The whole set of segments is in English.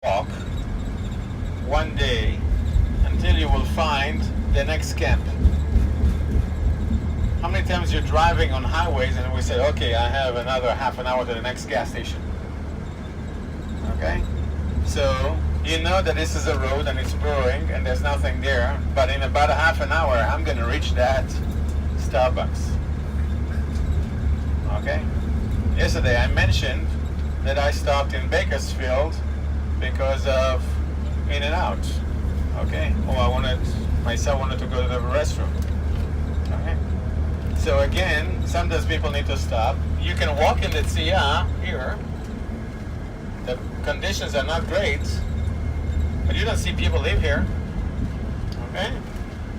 walk one day until you will find the next camp. How many times you're driving on highways and we say, okay, I have another half an hour to the next gas station. Okay? So you know that this is a road and it's boring and there's nothing there, but in about a half an hour I'm going to reach that Starbucks. Okay? Yesterday I mentioned that I stopped in Bakersfield because of In-N-Out. Okay? Oh, my son wanted to go to the restroom. Okay? So again, sometimes people need to stop. You can walk in the Tzia here. The conditions are not great, but you don't see people live here. Okay?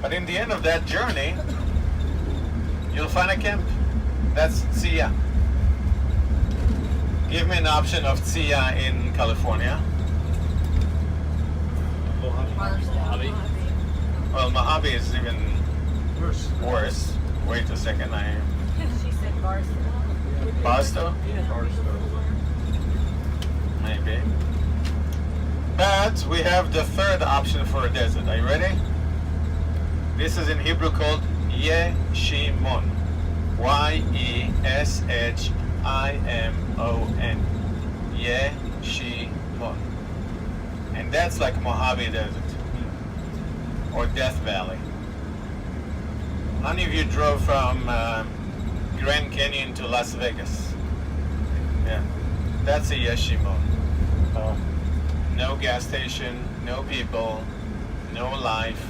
But in the end of that journey, you'll find a camp. That's Tzia. Give me an option of Tzia in California. Mojave. Well, Mojave is even worse. Wait a second, She said Barstow. Barstow? Maybe. But we have the third option for a desert. Are you ready? This is in Hebrew called Yeshimon. Y-E-S-H-I-M-O-N. Yeshimon. And that's like Mojave Desert. Or Death Valley. How many of you drove from Grand Canyon to Las Vegas? Yeah. That's a Yeshimon. No gas station, no people, no life,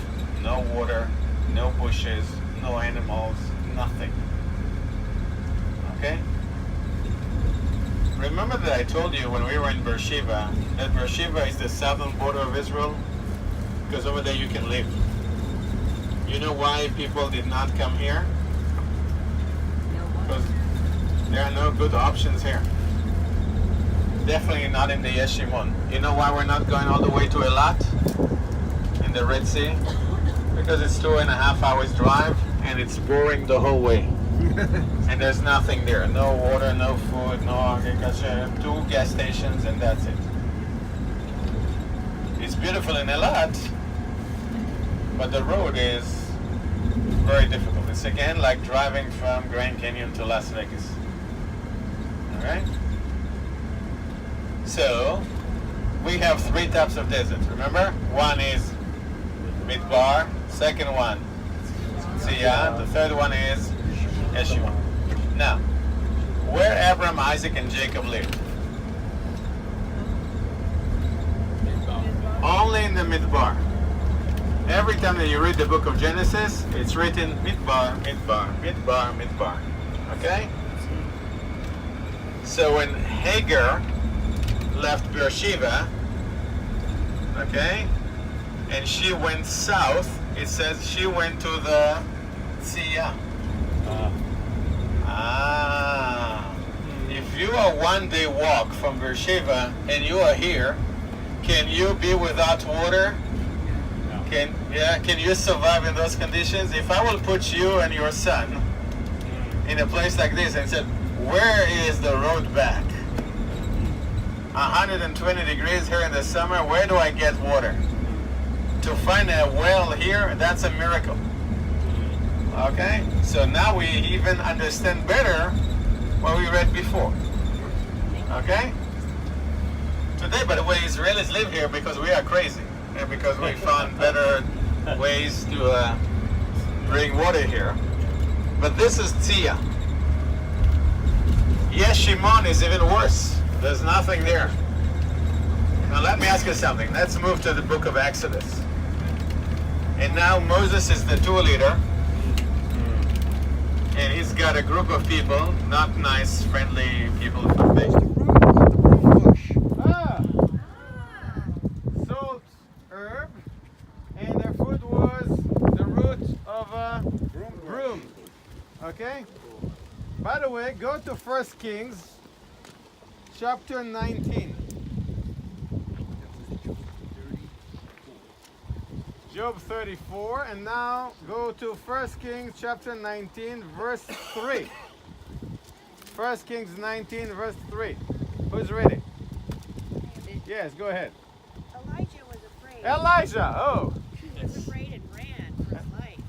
no water, no bushes, no animals, nothing. Okay? Remember that I told you when we were in Beersheba that Beersheba is the southern border of Israel? Because over there you can live. You know why people did not come here? Because there are no good options here. Definitely not in the Yeshimon. You know why we're not going all the way to Eilat in the Red Sea? Because it's 2.5 hours drive and it's boring the whole way. And there's nothing there. No water, no food, no agriculture. 2 gas stations and that's it. It's beautiful in Eilat, but the road is very difficult. It's again like driving from Grand Canyon to Las Vegas. Alright? So, we have 3 types of desert. Remember? One is Midbar. Second one, Tzia. The third one is Yeshua. Now, where Abraham, Isaac, and Jacob lived? Only in the Midbar. Every time that you read the book of Genesis, it's written Midbar, Midbar, Midbar, Midbar. Okay? So when Hagar left Beersheba, okay, and she went south, it says she went to the Tzia. If you are 1 day walk from Beersheba and you are here, can you be without water? Can you survive in those conditions? If I will put you and your son in a place like this and said, where is the road back? 120 degrees here in the summer, where do I get water? To find a well here, that's a miracle. Okay? So now we even understand better what we read before. Okay? Today, by the way, Israelis live here because we are crazy. And because we found better ways to bring water here. But this is Tzia. Yeshimon is even worse. There's nothing there. Now let me ask you something. Let's move to the book of Exodus. And now Moses is the tour leader. And he's got a group of people, not nice, friendly people from Beijing. Salt herb. And their food was the root of a broom. Okay? By the way, go to 1 Kings chapter 19. Job 34, and now go to 1 Kings chapter 19, verse 3. 1 Kings 19, verse 3. Who's ready? Yes, go ahead. Elijah was afraid. Elijah, oh. He was afraid and ran for his life.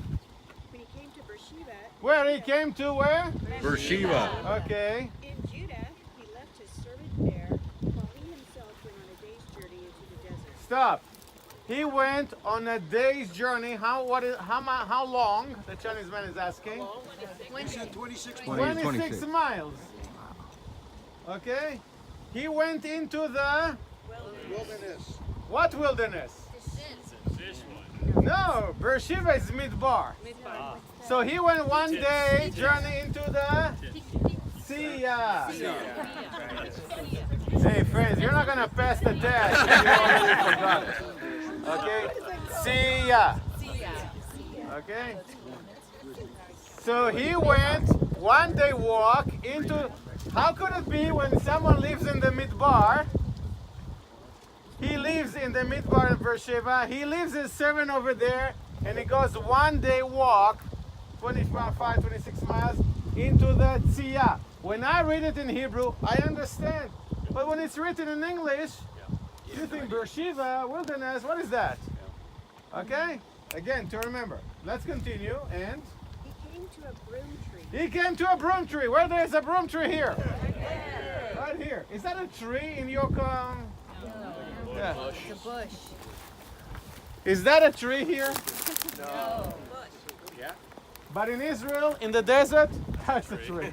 When he came to Beersheba, Where he came to where? Beersheba. Okay. in Judah, he left his servant there, while he himself went on a day's journey into the desert. Stop. He went on a day's journey. How long? The Chinese man is asking. 26 26 miles. Okay. He went into the Wilderness. what wilderness? This one. No, Beersheba is Midbar. So he went one day journey into the Sia. Hey friends, you're not gonna pass the test. You already forgot it. Okay? Sia. Okay? So he went one day walk into. How could it be when someone lives in the Midbar? He lives in the Midbar of Beersheba. He leaves his servant over there and he goes one day walk, 25, 26 miles, into the Tzia. When I read it in Hebrew, I understand. But when it's written in English, you think Beersheba, wilderness, what is that? Okay? Again, to remember. Let's continue. And He came to a broom tree. he came to a broom tree. Where there's a broom tree here? Right here. Is that a tree in your Yeah. It's a bush. Is that a tree here? No. But in Israel, in the desert, that's a tree.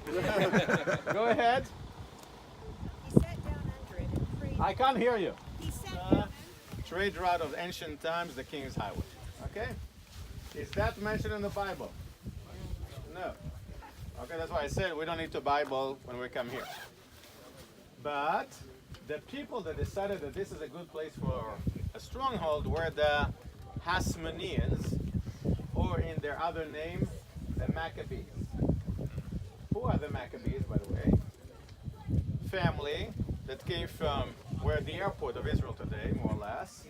Go ahead. He sat down under it and prayed. I can't hear you. He sat down Trade route of ancient times, the King's Highway. Okay? Is that mentioned in the Bible? No. Okay, that's why I said we don't need the Bible when we come here. But the people that decided that this is a good place for a stronghold were the Hasmoneans, or in their other name, the Maccabees. Who are the Maccabees, by the way? Family that came from where the airport of Israel today, more or less,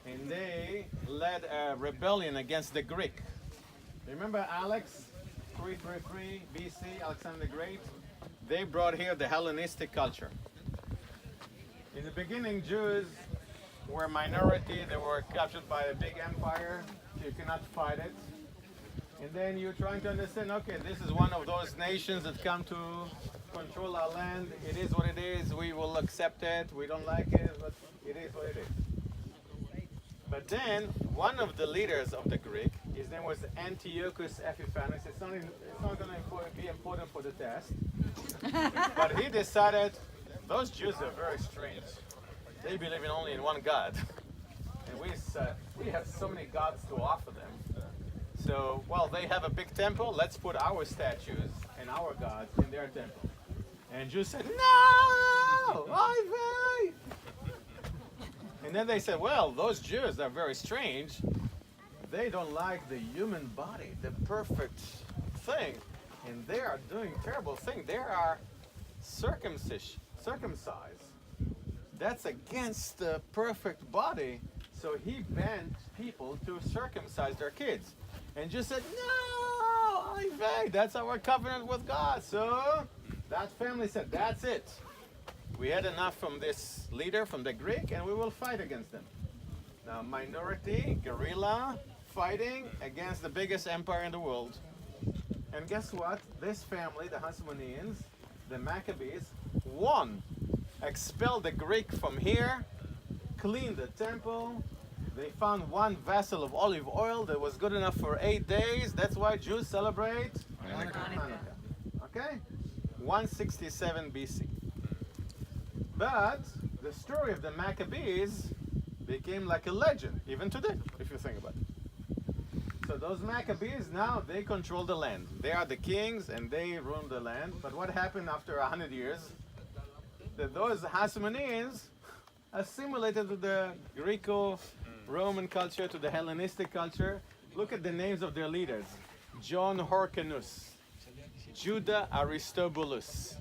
and they led a rebellion against the Greek. Remember Alex, 333 BC, Alexander the Great? They brought here the Hellenistic culture. In the beginning, Jews were a minority. They were captured by a big empire. So you cannot fight it. And then you're trying to understand, okay, this is one of those nations that come to control our land. It is what it is. We will accept it. We don't like it, but it is what it is. But then, one of the leaders of the Greek, his name was Antiochus Epiphanes. It's not going to be important for the test. But he decided, those Jews are very strange. They believe only in one God. And we have so many gods to offer them. So, well, they have a big temple. Let's put our statues and our gods in their temple. And Jews said, no! Oy vey! And then they said, well, those Jews are very strange. They don't like the human body, the perfect thing. And they are doing terrible things. They are circumcised. That's against the perfect body. So he banned people to circumcise their kids. And just said, no, oy vey, that's our covenant with God. So that family said, that's it. We had enough from this leader, from the Greek, and we will fight against them. Now, minority, guerrilla, fighting against the biggest empire in the world. And guess what? This family, the Hasmoneans, the Maccabees, won. Expelled the Greek from here, cleaned the temple. They found one vessel of olive oil that was good enough for 8 days. That's why Jews celebrate Hanukkah. Okay? 167 BC. But the story of the Maccabees became like a legend, even today, if you think about it. So those Maccabees, now they control the land. They are the kings and they rule the land. But what happened after 100 years? That those Hasmoneans assimilated to the Greco-Roman culture, to the Hellenistic culture. Look at the names of their leaders. John Hyrcanus, Judah Aristobulus,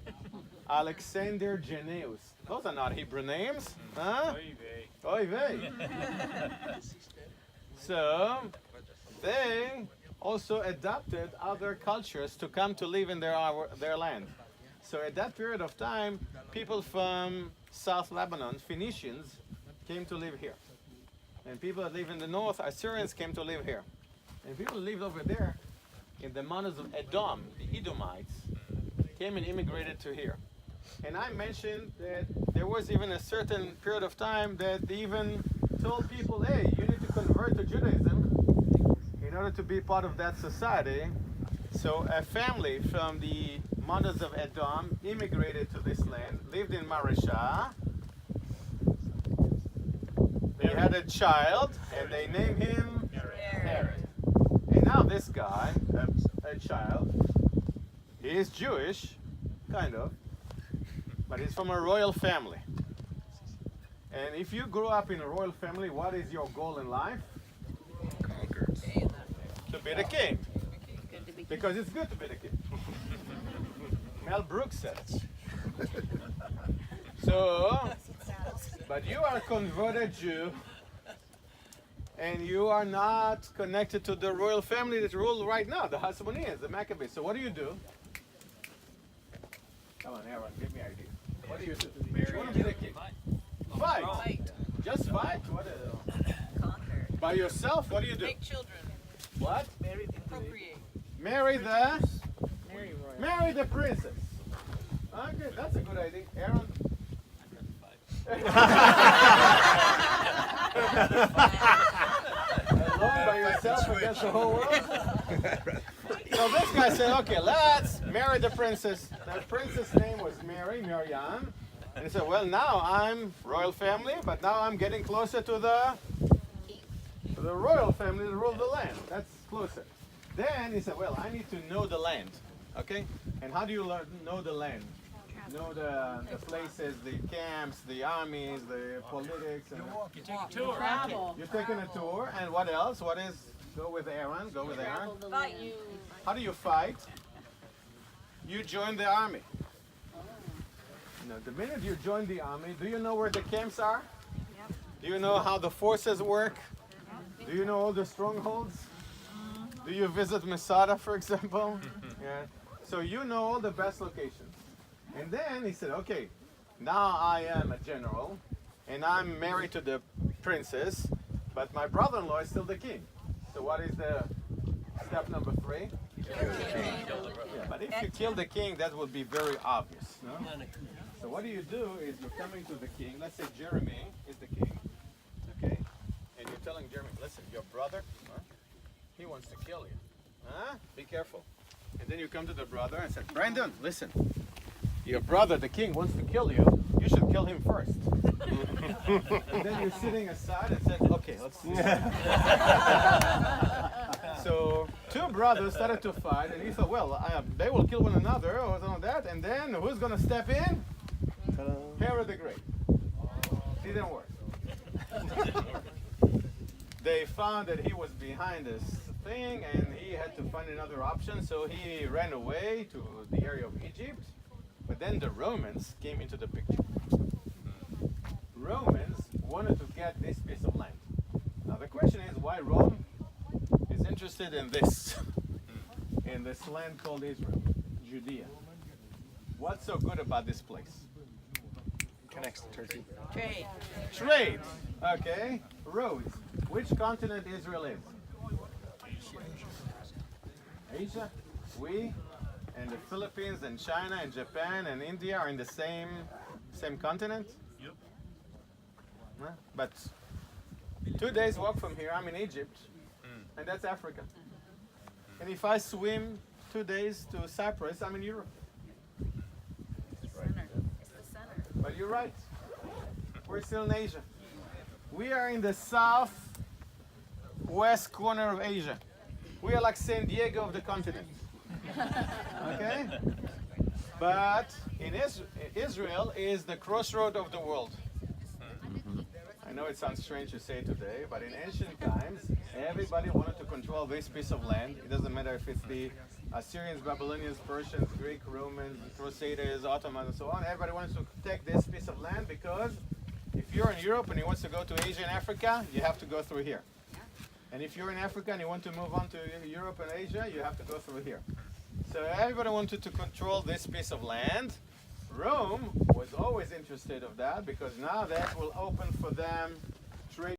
Alexander Gennaeus. Those are not Hebrew names, huh? Oy vey. So they also adopted other cultures to come to live in their land. So at that period of time, people from South Lebanon, Phoenicians, came to live here. And people that live in the north, Assyrians, came to live here. And people who lived over there, in the mountains of Edom, the Edomites, came and immigrated to here. And I mentioned that there was even a certain period of time that they even told people, hey, you need to convert to Judaism in order to be part of that society. So a family from the mountains of Edom immigrated to this land, lived in Marishah. They had a child, and they named him Herod. And now this guy, a child, he is Jewish, kind of, but he's from a royal family. And if you grew up in a royal family, what is your goal in life? To be the king. Because it's good to be the king. Mel Brooks said it. So, but you are a converted Jew, and you are not connected to the royal family that rule right now, the Hasmoneans, the Maccabees. So what do you do? Come on, Aaron, give me an idea. What do you do? You want to be the king? Fight. Just fight? What? Conquer. By yourself? What do you do? Make children. What? Procreate. Marry the princess. Okay, that's a good idea. Aaron? Alone by yourself against the whole world? So this guy said, okay, let's marry the princess. The princess' name was Miriam. And he said, well, now I'm royal family, but now I'm getting closer to the royal family that rule the land. That's closer. Then he said, well, I need to know the land. Okay? And how do you know the land? Know the places, the camps, the armies, the politics. And You take a tour. Travel. you're taking a tour, and what else? What is, go with Aaron, go with Aaron. Fight. How do you fight? You join the army. Now, the minute you join the army, do you know where the camps are? Do you know how the forces work? Do you know all the strongholds? Do you visit Masada, for example? Yeah. So you know all the best locations. And then he said, okay, now I am a general, and I'm married to the princess, but my brother-in-law is still the king. So what is the step number 3? Yeah, but if you kill the king, that would be very obvious. No? So what do? Is you're coming to the king. Let's say Jeremy is the king, okay? And you're telling Jeremy, listen, your brother, he wants to kill you. Be careful. And then you come to the brother and say, Brandon, listen, your brother, the king, wants to kill you. You should kill him first. And then you're sitting aside and said, okay, let's see. So 2 brothers started to fight, and he thought, well, they will kill one another or something like that. And then who's going to step in? Herod the Great. Didn't work. They found that he was behind this thing, and he had to find another option. So he ran away to the area of Egypt. But then the Romans came into the picture. Romans wanted to get this piece of land. Now the question is why Rome is interested in this land called Israel, Judea. What's so good about this place? Connects to Turkey. Trade. Trade. Okay. Roads. Which continent Israel is? Asia. We and the Philippines and China and Japan and India are in the same continent? Yep. Huh? But 2 days walk from here, I'm in Egypt, and that's Africa. And if I swim 2 days to Cyprus, I'm in Europe. Center. It's the center. But you're right. We're still in Asia. We are in the southwest corner of Asia. We are like San Diego of the continent. Okay? But in Israel is the crossroad of the world. I know it sounds strange to say today, but in ancient times, everybody wanted to control this piece of land. It doesn't matter if it's the Assyrians, Babylonians, Persians, Greek, Romans, Crusaders, Ottomans, and so on. Everybody wants to take this piece of land because if you're in Europe and you want to go to Asia and Africa, you have to go through here. And if you're in Africa and you want to move on to Europe and Asia, you have to go through here. So everybody wanted to control this piece of land. Rome was always interested of that because now that will open for them